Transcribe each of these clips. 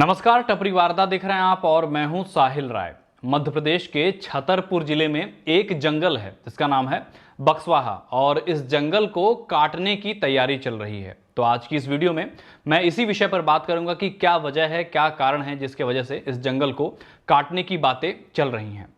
नमस्कार, टपरी वार्ता देख रहे हैं आप और मैं हूं साहिल राय। मध्य प्रदेश के छतरपुर जिले में एक जंगल है जिसका नाम है बक्सवाहा और इस जंगल को काटने की तैयारी चल रही है। तो आज की इस वीडियो में मैं इसी विषय पर बात करूंगा कि क्या वजह है, क्या कारण है जिसके वजह से इस जंगल को काटने की बातें चल रही हैं।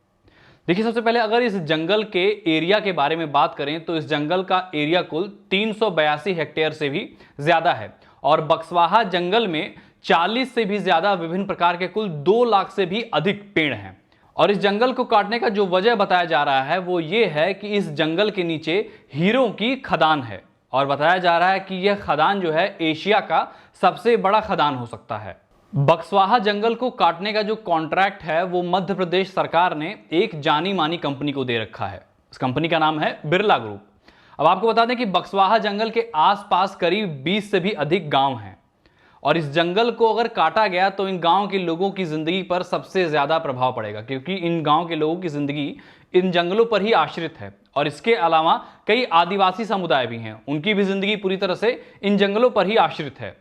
देखिए, सबसे पहले अगर इस जंगल के एरिया के बारे में बात करें तो इस जंगल का एरिया कुल 382 हेक्टेयर से भी ज्यादा है और बक्सवाहा जंगल में 40 से भी ज्यादा विभिन्न प्रकार के कुल 2 लाख से भी अधिक पेड़ हैं। और इस जंगल को काटने का जो वजह बताया जा रहा है वो ये है कि इस जंगल के नीचे हीरों की खदान है और बताया जा रहा है कि यह खदान जो है एशिया का सबसे बड़ा खदान हो सकता है। बक्सवाहा जंगल को काटने का जो कॉन्ट्रैक्ट है वो मध्य प्रदेश सरकार ने एक जानी मानी कंपनी को दे रखा है। इस कंपनी का नाम है बिरला ग्रुप। अब आपको बता दें कि बक्सवाहा जंगल के आसपास करीब 20 से भी अधिक गांव हैं और इस जंगल को अगर काटा गया तो इन गांव के लोगों की जिंदगी पर सबसे ज्यादा प्रभाव पड़ेगा, क्योंकि इन गांव के लोगों की जिंदगी इन जंगलों पर ही आश्रित है। और इसके अलावा कई आदिवासी समुदाय भी हैं, उनकी भी जिंदगी पूरी तरह से इन जंगलों पर ही आश्रित है।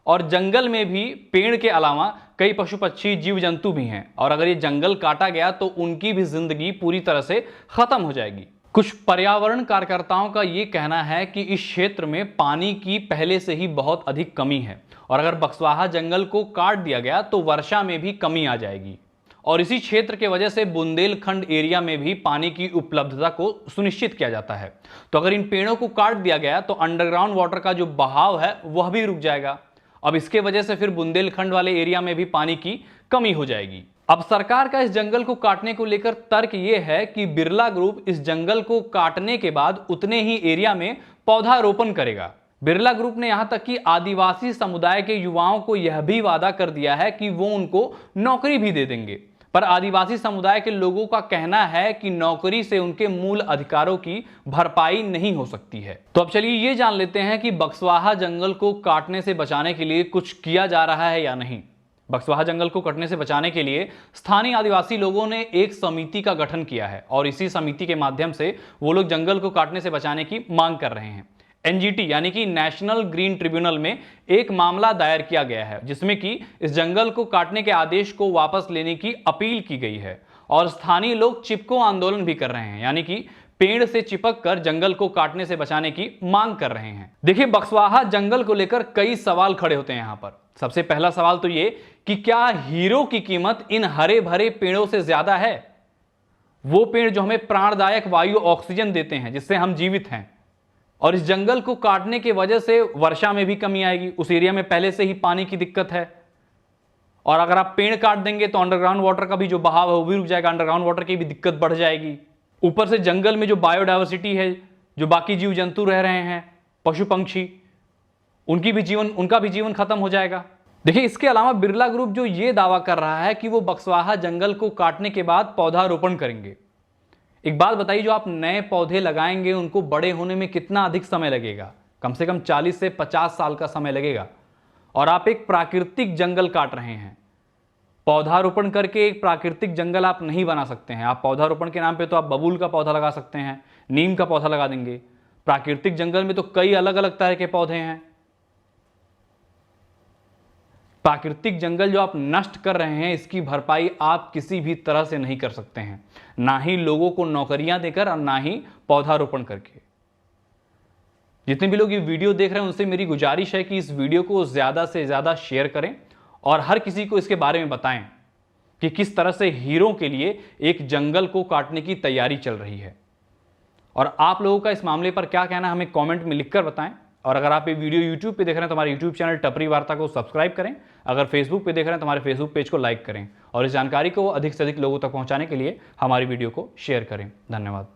और जंगल में भी पेड़ के अलावा कई पशु पक्षी जीव जंतु भी हैं और अगर ये जंगल काटा गया तो उनकी भी जिंदगी पूरी तरह से खत्म हो जाएगी। कुछ पर्यावरण कार्यकर्ताओं का ये कहना है कि इस क्षेत्र में पानी की पहले से ही बहुत अधिक कमी है और अगर बक्सवाहा जंगल को काट दिया गया तो वर्षा में भी कमी आ जाएगी और इसी क्षेत्र के वजह से बुंदेलखंड एरिया में भी पानी की उपलब्धता को सुनिश्चित किया जाता है। तो अगर इन पेड़ों को काट दिया गया तो अंडरग्राउंड वाटर का जो बहाव है वह भी रुक जाएगा। अब इसके वजह से फिर बुंदेलखंड वाले एरिया में भी पानी की कमी हो जाएगी। अब सरकार का इस जंगल को काटने को लेकर तर्क यह है कि बिरला ग्रुप इस जंगल को काटने के बाद उतने ही एरिया में पौधारोपण करेगा। बिरला ग्रुप ने यहां तक कि आदिवासी समुदाय के युवाओं को यह भी वादा कर दिया है कि वो उनको नौकरी भी दे देंगे, पर आदिवासी समुदाय के लोगों का कहना है कि नौकरी से उनके मूल अधिकारों की भरपाई नहीं हो सकती है। तो अब चलिए ये जान लेते हैं कि बक्सवाहा जंगल को काटने से बचाने के लिए कुछ किया जा रहा है या नहीं। बक्सवाहा जंगल को कटने से बचाने के लिए स्थानीय आदिवासी लोगों ने एक समिति का गठन किया है और इसी समिति के माध्यम से वो लोग जंगल को काटने से बचाने की मांग कर रहे हैं। एनजीटी यानी कि नेशनल ग्रीन ट्रिब्यूनल में एक मामला दायर किया गया है जिसमें कि इस जंगल को काटने के आदेश को वापस लेने की अपील की गई है और स्थानीय लोग चिपको आंदोलन भी कर रहे हैं, यानी कि पेड़ से चिपक कर जंगल को काटने से बचाने की मांग कर रहे हैं। देखिए, बक्सवाहा जंगल को लेकर कई सवाल खड़े होते हैं यहाँ पर। सबसे पहला सवाल तो ये कि क्या हीरो की कीमत इन हरे भरे पेड़ों से ज्यादा है? वो पेड़ जो हमें प्राणदायक वायु ऑक्सीजन देते हैं, जिससे हम जीवित हैं। और इस जंगल को काटने की वजह से वर्षा में भी कमी आएगी। उस एरिया में पहले से ही पानी की दिक्कत है और अगर आप पेड़ काट देंगे तो अंडरग्राउंड वाटर का भी जो बहाव है वो भी रुक जाएगा, अंडरग्राउंड वाटर की भी दिक्कत बढ़ जाएगी। ऊपर से जंगल में जो बायोडायवर्सिटी है, जो बाकी जीव जंतु रह रहे हैं, पशु पंक्षी, उनका भी जीवन खत्म हो जाएगा। देखिए, इसके अलावा बिरला ग्रुप जो ये दावा कर रहा है कि वो बक्सवाहा जंगल को काटने के बाद पौधारोपण करेंगे। एक बात बताइए, जो आप नए पौधे लगाएंगे उनको बड़े होने में कितना अधिक समय लगेगा? कम से कम 40 से 50 साल का समय लगेगा और आप एक प्राकृतिक जंगल काट रहे हैं। पौधारोपण करके एक प्राकृतिक जंगल आप नहीं बना सकते हैं। आप पौधारोपण के नाम पे तो आप बबूल का पौधा लगा सकते हैं, नीम का पौधा लगा देंगे। प्राकृतिक जंगल में तो कई अलग अलग तरह के पौधे हैं। प्राकृतिक जंगल जो आप नष्ट कर रहे हैं इसकी भरपाई आप किसी भी तरह से नहीं कर सकते हैं, ना ही लोगों को नौकरियां देकर और ना ही पौधारोपण करके। जितने भी लोग ये वीडियो देख रहे हैं उनसे मेरी गुजारिश है कि इस वीडियो को ज्यादा से ज्यादा शेयर करें और हर किसी को इसके बारे में बताएं कि किस तरह से हीरों के लिए एक जंगल को काटने की तैयारी चल रही है। और आप लोगों का इस मामले पर क्या कहना है हमें कमेंट में लिखकर बताएं। और अगर आप ये वीडियो YouTube पे देख रहे हैं तो हमारे YouTube चैनल टपरी वार्ता को सब्सक्राइब करें। अगर Facebook पे देख रहे हैं तो हमारे Facebook पेज को लाइक करें और इस जानकारी को अधिक से अधिक लोगों तक पहुंचाने के लिए हमारी वीडियो को शेयर करें। धन्यवाद।